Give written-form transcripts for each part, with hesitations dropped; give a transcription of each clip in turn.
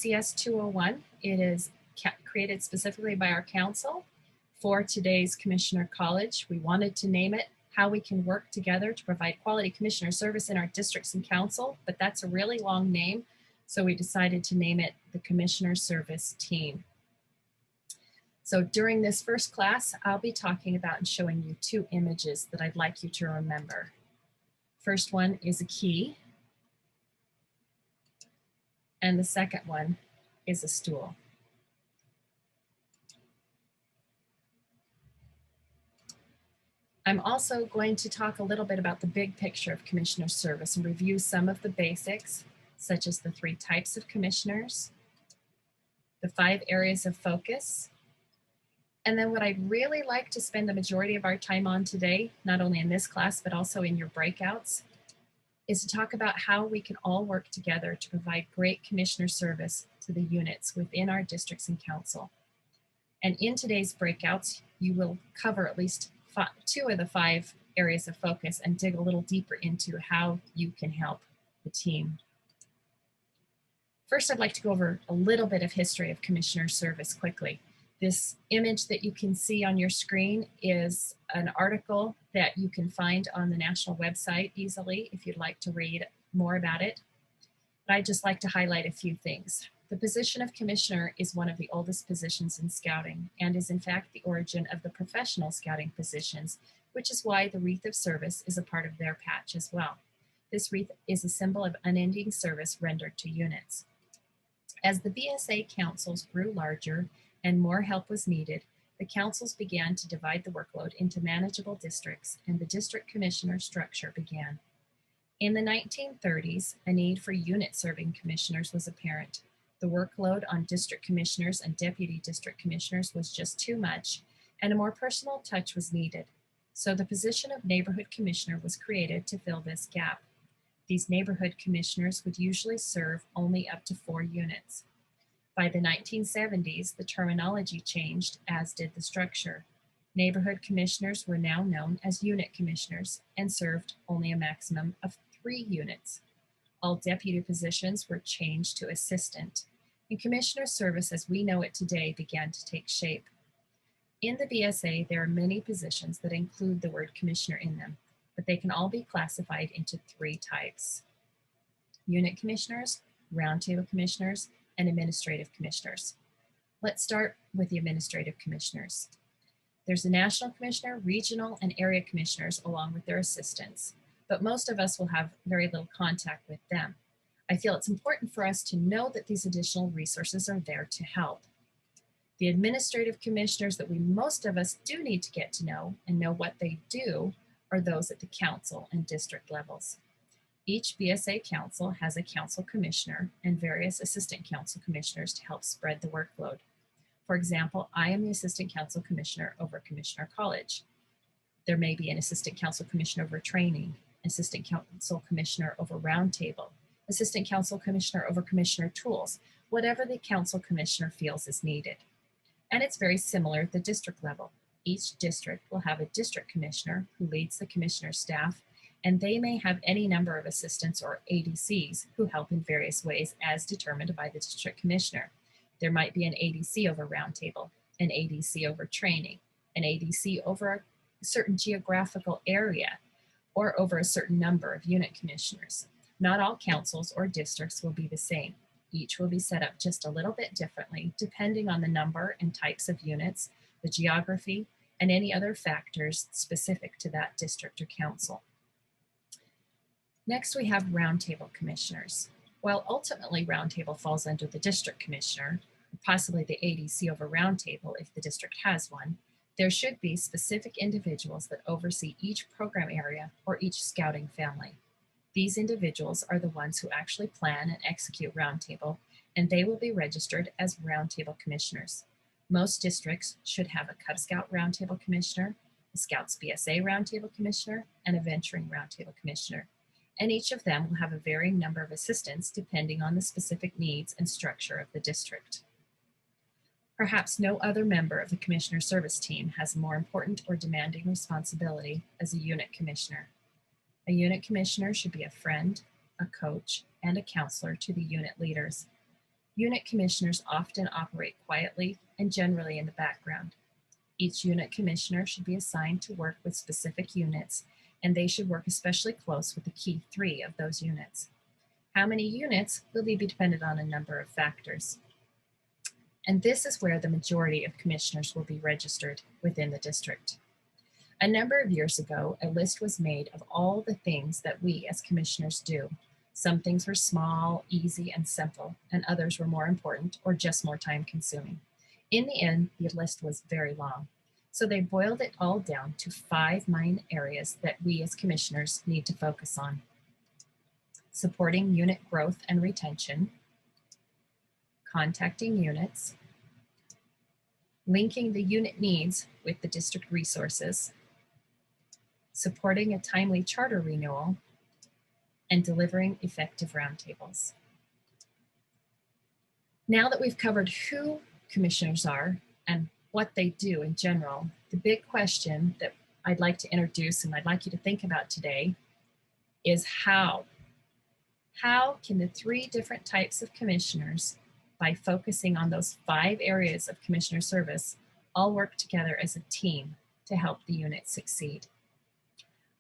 BCS 201. It is created specifically by our council for today's Commissioner College. We wanted to name it How We Can Work Together to Provide Quality Commissioner Service in Our Districts and Council, but that's a really long name, so we decided to name it the Commissioner Service Team. So during this first class, I'll be talking about and showing you two images that I'd like you to remember. First one is a key, and the second one is a stool. I'm also going to talk a little bit about the big picture of Commissioner Service and review some of the basics, such as the 3 types of commissioners, the 5 areas of focus, and then what I'd really like to spend the majority of our time on today, not only in this class, but also in your breakouts, is to talk about how we can all work together to provide great commissioner service to the units within our districts and council. And in today's breakouts, you will cover at least 2 of the 5 areas of focus and dig a little deeper into how you can help the team. First, I'd like to go over a little bit of history of commissioner service quickly. This image that you can see on your screen is an article that you can find on the national website easily if you'd like to read more about it. But I'd just like to highlight a few things. The position of commissioner is one of the oldest positions in scouting and is in fact the origin of the professional scouting positions, which is why the wreath of service is a part of their patch as well. This wreath is a symbol of unending service rendered to units. As the BSA councils grew larger and more help was needed, the councils began to divide the workload into manageable districts, and the district commissioner structure began. In the 1930s, a need for unit-serving commissioners was apparent. The workload on district commissioners and deputy district commissioners was just too much, and a more personal touch was needed. So the position of neighborhood commissioner was created to fill this gap. These neighborhood commissioners would usually serve only up to 4 units. By the 1970s, the terminology changed, as did the structure. Neighborhood commissioners were now known as unit commissioners and served only a maximum of 3 units. All deputy positions were changed to assistant, and commissioner service as we know it today began to take shape. In the BSA, there are many positions that include the word commissioner in them, but they can all be classified into 3 types: unit commissioners, roundtable commissioners, and administrative commissioners. Let's start with the administrative commissioners. There's a national commissioner, regional, and area commissioners along with their assistants, but most of us will have very little contact with them. I feel it's important for us to know that these additional resources are there to help. The administrative commissioners that most of us do need to get to know and know what they do are those at the council and district levels. Each BSA council has a council commissioner and various assistant council commissioners to help spread the workload. For example, I am the assistant council commissioner over Commissioner College. There may be an assistant council commissioner over training, assistant council commissioner over roundtable, assistant council commissioner over commissioner tools, whatever the council commissioner feels is needed. And it's very similar at the district level. Each district will have a district commissioner who leads the commissioner staff, and they may have any number of assistants or ADCs who help in various ways as determined by the district commissioner. There might be an ADC over roundtable, an ADC over training, an ADC over a certain geographical area, or over a certain number of unit commissioners. Not all councils or districts will be the same. Each will be set up just a little bit differently depending on the number and types of units, the geography, and any other factors specific to that district or council. Next, we have roundtable commissioners. While ultimately roundtable falls under the district commissioner, or possibly the ADC over roundtable if the district has one, there should be specific individuals that oversee each program area or each scouting family. These individuals are the ones who actually plan and execute roundtable, and they will be registered as roundtable commissioners. Most districts should have a Cub Scout roundtable commissioner, a Scouts BSA roundtable commissioner, and a Venturing roundtable commissioner. And each of them will have a varying number of assistants depending on the specific needs and structure of the district. Perhaps no other member of the commissioner service team has a more important or demanding responsibility as a unit commissioner. A unit commissioner should be a friend, a coach, and a counselor to the unit leaders. Unit commissioners often operate quietly and generally in the background. Each unit commissioner should be assigned to work with specific units, and they should work especially close with the key 3 of those units. How many units will be dependent on a number of factors. And this is where the majority of commissioners will be registered within the district. A number of years ago, a list was made of all the things that we as commissioners do. Some things were small, easy, and simple, and others were more important or just more time consuming. In the end, the list was very long. So they boiled it all down to 5 main areas that we as commissioners need to focus on. Supporting unit growth and retention, contacting units, linking the unit needs with the district resources, supporting a timely charter renewal, and delivering effective roundtables. Now that we've covered who commissioners are and what they do in general, the big question that I'd like to introduce and I'd like you to think about today is how. How can the 3 different types of commissioners, by focusing on those 5 areas of commissioner service, all work together as a team to help the unit succeed?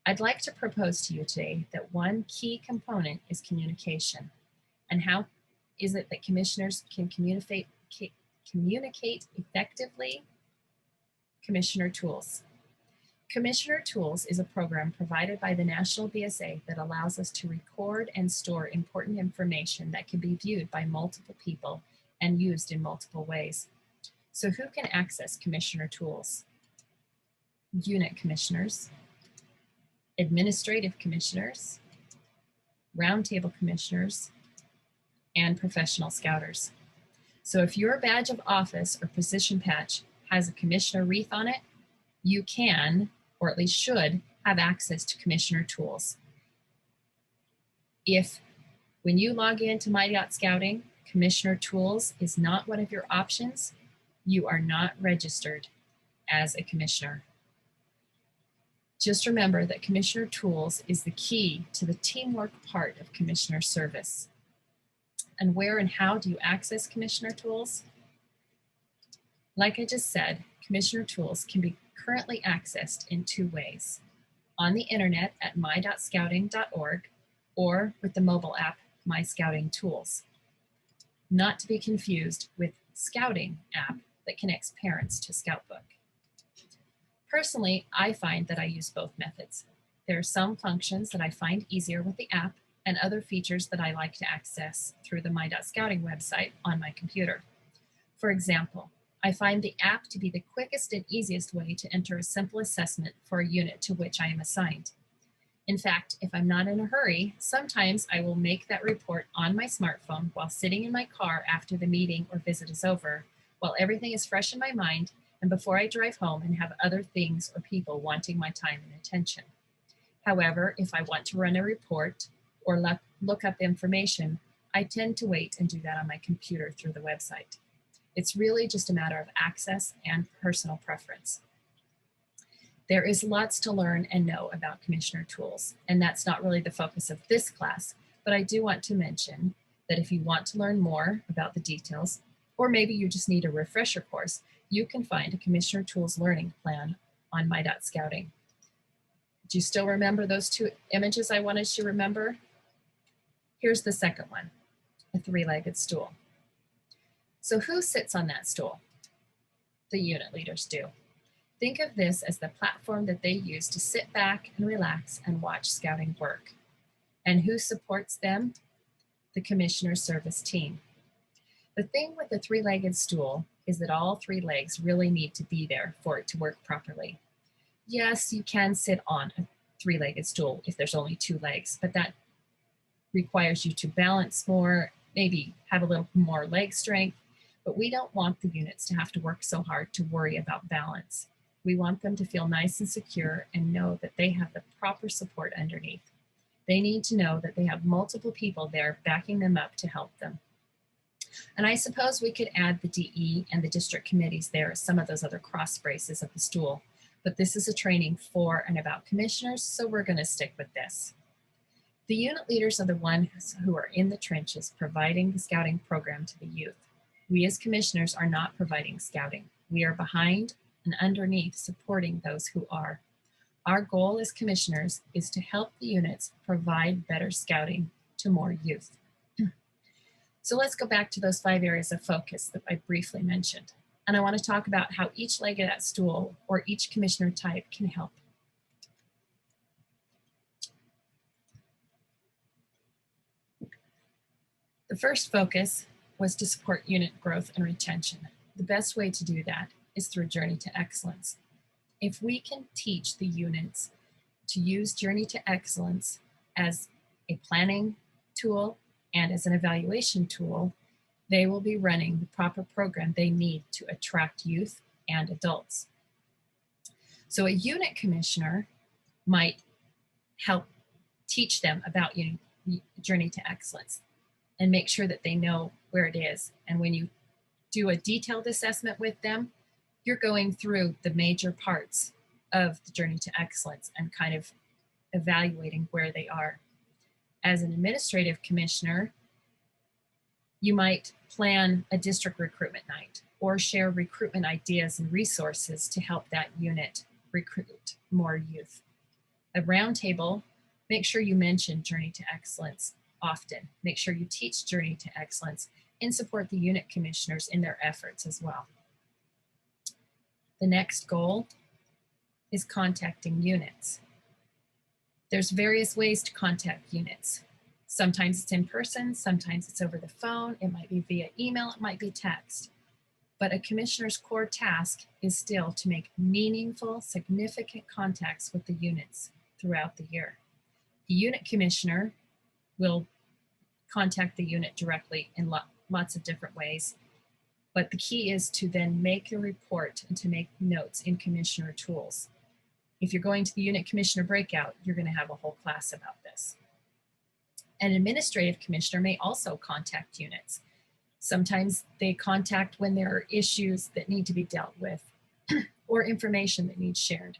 I'd like to propose to you today that one key component is communication. And how is it that commissioners can communicate effectively? Commissioner Tools. Commissioner Tools is a program provided by the National BSA that allows us to record and store important information that can be viewed by multiple people and used in multiple ways. So who can access Commissioner Tools? Unit commissioners, administrative commissioners, roundtable commissioners, and professional scouters. So if your badge of office or position patch has a commissioner wreath on it, you can, or at least should, have access to Commissioner Tools. If, when you log into My.Scouting, Commissioner Tools is not one of your options, you are not registered as a commissioner. Just remember that Commissioner Tools is the key to the teamwork part of commissioner service. And where and how do you access Commissioner Tools? Like I just said, Commissioner Tools can be currently accessed in 2 ways: on the internet at my.scouting.org or with the mobile app My Scouting Tools. Not to be confused with Scouting app that connects parents to Scoutbook. Personally, I find that I use both methods. There are some functions that I find easier with the app and other features that I like to access through the My.Scouting website on my computer. For example, I find the app to be the quickest and easiest way to enter a simple assessment for a unit to which I am assigned. In fact, if I'm not in a hurry, sometimes I will make that report on my smartphone while sitting in my car after the meeting or visit is over, while everything is fresh in my mind and before I drive home and have other things or people wanting my time and attention. However, if I want to run a report or look up information, I tend to wait and do that on my computer through the website. It's really just a matter of access and personal preference. There is lots to learn and know about Commissioner Tools, and that's not really the focus of this class, but I do want to mention that if you want to learn more about the details, or maybe you just need a refresher course, you can find a Commissioner Tools learning plan on My.Scouting. Do you still remember those 2 images I wanted you to remember? Here's the second one, a 3-legged stool. So who sits on that stool? The unit leaders do. Think of this as the platform that they use to sit back and relax and watch scouting work. And who supports them? The commissioner service team. The thing with the 3-legged stool is that all 3 legs really need to be there for it to work properly. Yes, you can sit on a 3-legged stool if there's only 2 legs, but that requires you to balance more, maybe have a little more leg strength, but we don't want the units to have to work so hard to worry about balance. We want them to feel nice and secure and know that they have the proper support underneath. They need to know that they have multiple people there backing them up to help them. And I suppose we could add the DE and the district committees there as some of those other cross braces of the stool, but this is a training for and about commissioners, so we're going to stick with this. The unit leaders are the ones who are in the trenches providing the scouting program to the youth. We as commissioners are not providing scouting. We are behind and underneath supporting those who are. Our goal as commissioners is to help the units provide better scouting to more youth. So let's go back to those 5 areas of focus that I briefly mentioned. And I want to talk about how each leg of that stool or each commissioner type can help. The first focus was to support unit growth and retention. The best way to do that is through Journey to Excellence. If we can teach the units to use Journey to Excellence as a planning tool and as an evaluation tool, they will be running the proper program they need to attract youth and adults. So a unit commissioner might help teach them about Journey to Excellence and make sure that they know where it is. And when you do a detailed assessment with them, you're going through the major parts of the Journey to Excellence and kind of evaluating where they are. As an administrative commissioner, you might plan a district recruitment night or share recruitment ideas and resources to help that unit recruit more youth. A roundtable, make sure you mention Journey to Excellence often. Make sure you teach Journey to Excellence and support the unit commissioners in their efforts as well. The next goal is contacting units. There's various ways to contact units. Sometimes it's in person, sometimes it's over the phone, it might be via email, it might be text. But a commissioner's core task is still to make meaningful, significant contacts with the units throughout the year. The unit commissioner will contact the unit directly in lots of different ways. But the key is to then make a report and to make notes in commissioner tools. If you're going to the unit commissioner breakout, you're going to have a whole class about this. An administrative commissioner may also contact units. Sometimes they contact when there are issues that need to be dealt with or information that needs shared.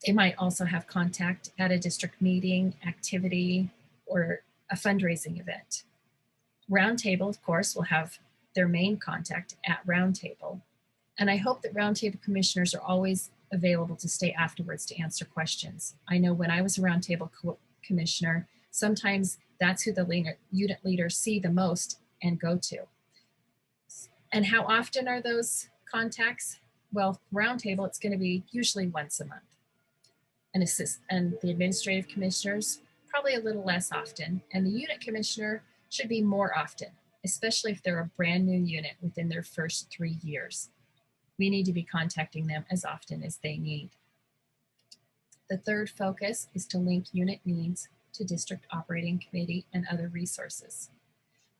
They might also have contact at a district meeting, activity, or a fundraising event. Roundtable, of course, will have their main contact at Roundtable. And I hope that Roundtable commissioners are always available to stay afterwards to answer questions. I know when I was a Roundtable commissioner, sometimes that's who the unit leaders see the most and go to. And how often are those contacts? Well, Roundtable, it's going to be usually once a month. And the administrative commissioners, probably a little less often. And the unit commissioner should be more often, especially if they're a brand new unit within their first 3 years. We need to be contacting them as often as they need. The third focus is to link unit needs to district operating committee and other resources.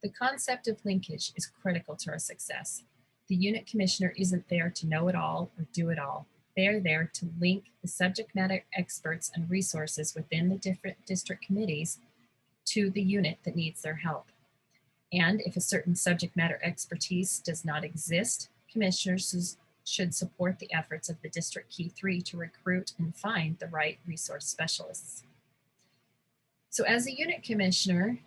The concept of linkage is critical to our success. The unit commissioner isn't there to know it all or do it all. They are there to link the subject matter experts and resources within the different district committees to the unit that needs their help. And if a certain subject matter expertise does not exist, commissioners should support the efforts of the District Key 3 to recruit and find the right resource specialists. So as a unit commissioner,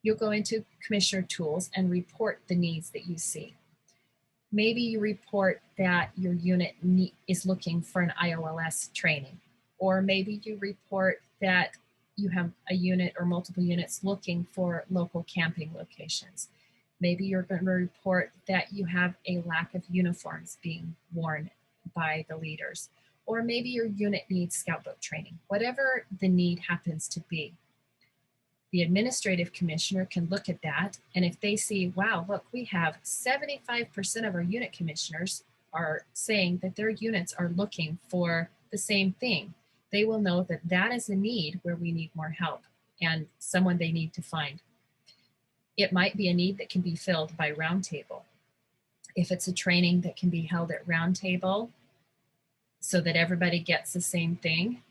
you'll go into commissioner tools and report the needs that you see. Maybe you report that your unit is looking for an IOLS training, or maybe you report that you have a unit or multiple units looking for local camping locations. Maybe you're going to report that you have a lack of uniforms being worn by the leaders, or maybe your unit needs scout boat training. Whatever the need happens to be, the administrative commissioner can look at that, and if they see, wow, look, we have 75% of our unit commissioners are saying that their units are looking for the same thing, they will know that that is a need where we need more help and someone they need to find. It might be a need that can be filled by Roundtable. If it's a training that can be held at Roundtable so that everybody gets the same thing,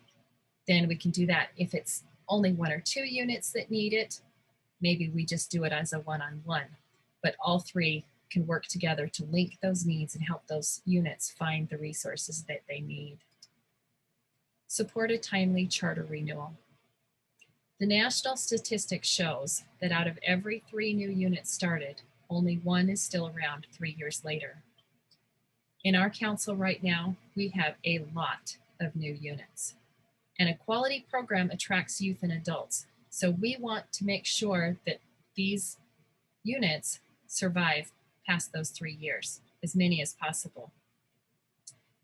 then we can do that. If it's only 1 or 2 units that need it, maybe we just do it as a one-on-one. But all 3 can work together to link those needs and help those units find the resources that they need. Support a timely charter renewal. The national statistics shows that out of every 3 new units started, only 1 is still around 3 years later. In our council right now, we have a lot of new units. And a quality program attracts youth and adults. So we want to make sure that these units survive past those 3 years, as many as possible.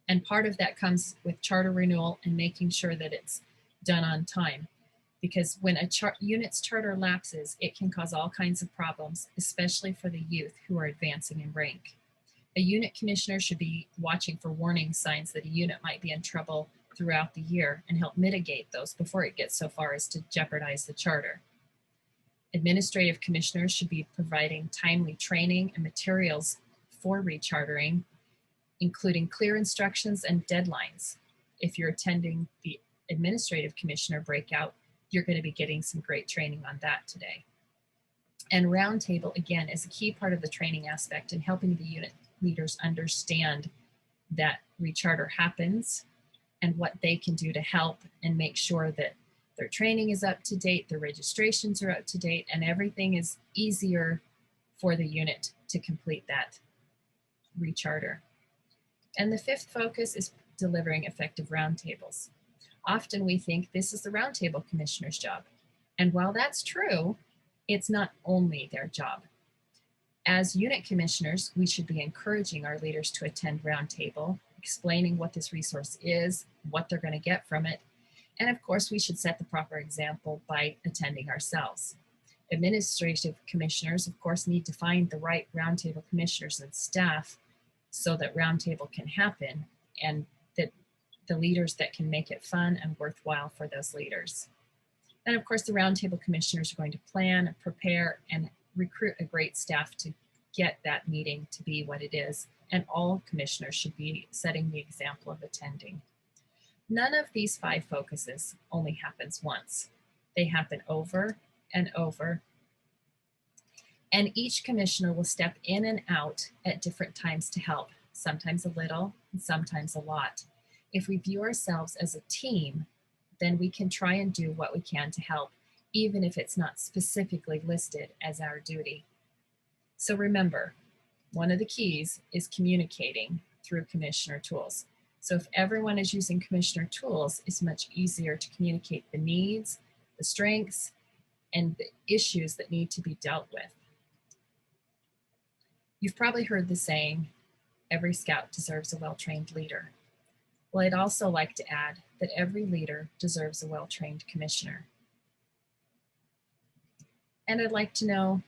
And part of that comes with charter renewal and making sure that it's done on time. Because when a unit's charter lapses, it can cause all kinds of problems, especially for the youth who are advancing in rank. A unit commissioner should be watching for warning signs that a unit might be in trouble throughout the year and help mitigate those before it gets so far as to jeopardize the charter. Administrative commissioners should be providing timely training and materials for rechartering, including clear instructions and deadlines. If you're attending the administrative commissioner breakout, you're going to be getting some great training on that today. And Roundtable, again, is a key part of the training aspect in helping the unit leaders understand that recharter happens and what they can do to help and make sure that their training is up to date, their registrations are up to date, and everything is easier for the unit to complete that recharter. And the 5th focus is delivering effective roundtables. Often we think this is the Roundtable Commissioner's job. And while that's true, it's not only their job. As unit commissioners, we should be encouraging our leaders to attend Roundtable, explaining what this resource is, what they're going to get from it, and of course, we should set the proper example by attending ourselves. Administrative commissioners, of course, need to find the right Roundtable commissioners and staff so that Roundtable can happen and that the leaders that can make it fun and worthwhile for those leaders. And of course, the Roundtable commissioners are going to plan, prepare, and recruit a great staff to get that meeting to be what it is. And all commissioners should be setting the example of attending. None of these 5 focuses only happens once. They happen over and over. And each commissioner will step in and out at different times to help, sometimes a little and sometimes a lot. If we view ourselves as a team, then we can try and do what we can to help, even if it's not specifically listed as our duty. So remember, one of the keys is communicating through commissioner tools. So if everyone is using commissioner tools, it's much easier to communicate the needs, the strengths, and the issues that need to be dealt with. You've probably heard the saying, every scout deserves a well-trained leader. Well, I'd also like to add that every leader deserves a well-trained commissioner. And I'd like you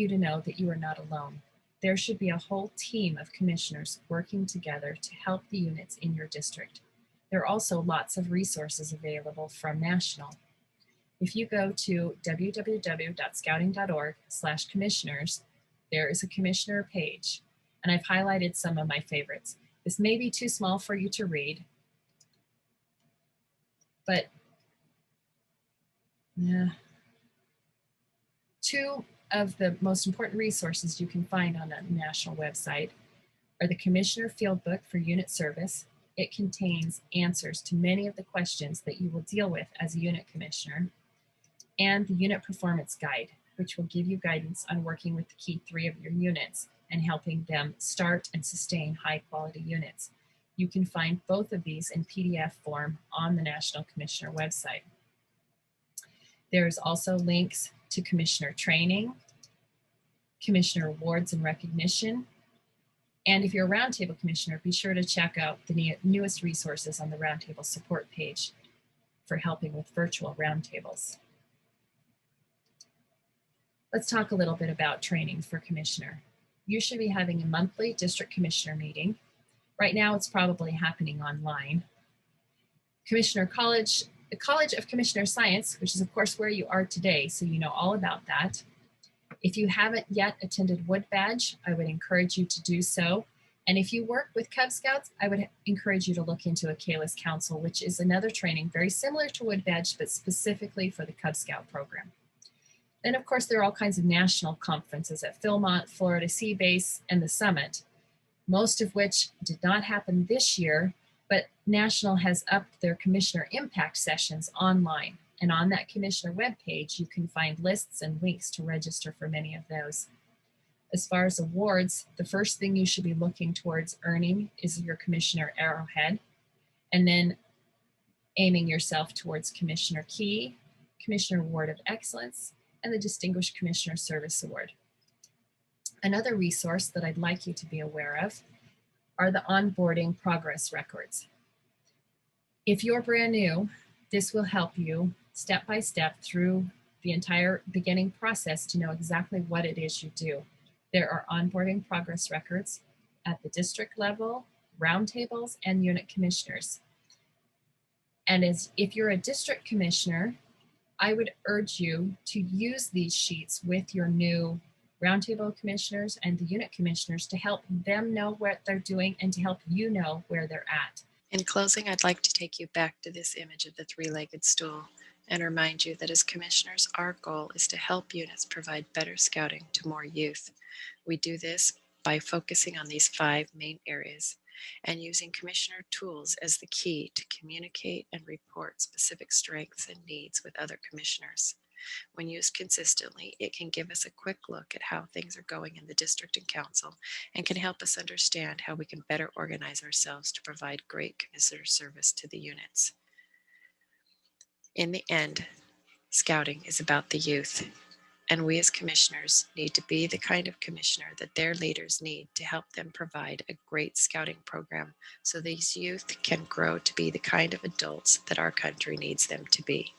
to know that you are not alone. There should be a whole team of commissioners working together to help the units in your district. There are also lots of resources available from National. If you go to www.scouting.org/commissioners, there is a commissioner page, and I've highlighted some of my favorites. This may be too small for you to read, but two of the most important resources you can find on the National website are the Commissioner Field Book for Unit Service. It contains answers to many of the questions that you will deal with as a unit commissioner, and the Unit Performance Guide, which will give you guidance on working with the key 3 of your units and helping them start and sustain high-quality units. You can find both of these in PDF form on the National Commissioner website. There's also links to commissioner training, commissioner awards and recognition, and if you're a Roundtable commissioner, be sure to check out the newest resources on the Roundtable support page for helping with virtual roundtables. Let's talk a little bit about training for commissioner. You should be having a monthly district commissioner meeting. Right now, it's probably happening online. Commissioner College, the College of Commissioner Science, which is of course where you are today, so you know all about that. If you haven't yet attended Wood Badge, I would encourage you to do so. And if you work with Cub Scouts, I would encourage you to look into a Kalis Council, which is another training very similar to Wood Badge, but specifically for the Cub Scout program. Then of course, there are all kinds of national conferences at Philmont, Florida Sea Base, and the Summit, most of which did not happen this year, but National has upped their Commissioner Impact sessions online, And on that commissioner webpage, you can find lists and links to register for many of those. As far as awards, the first thing you should be looking towards earning is your commissioner arrowhead, and then aiming yourself towards Commissioner Key, Commissioner Award of Excellence, and the Distinguished Commissioner Service Award. Another resource that I'd like you to be aware of are the onboarding progress records. If you're brand new, this will help you step by step through the entire beginning process to know exactly what it is you do. There are onboarding progress records at the district level, roundtables, and unit commissioners. And if you're a district commissioner, I would urge you to use these sheets with your new roundtable commissioners and the unit commissioners to help them know what they're doing and to help you know where they're at. In closing, I'd like to take you back to this image of the three-legged stool and remind you that as commissioners, our goal is to help units provide better scouting to more youth. We do this by focusing on these 5 main areas and using commissioner tools as the key to communicate and report specific strengths and needs with other commissioners. When used consistently, it can give us a quick look at how things are going in the district and council and can help us understand how we can better organize ourselves to provide great commissioner service to the units. In the end, scouting is about the youth, and we as commissioners need to be the kind of commissioner that their leaders need to help them provide a great scouting program so these youth can grow to be the kind of adults that our country needs them to be.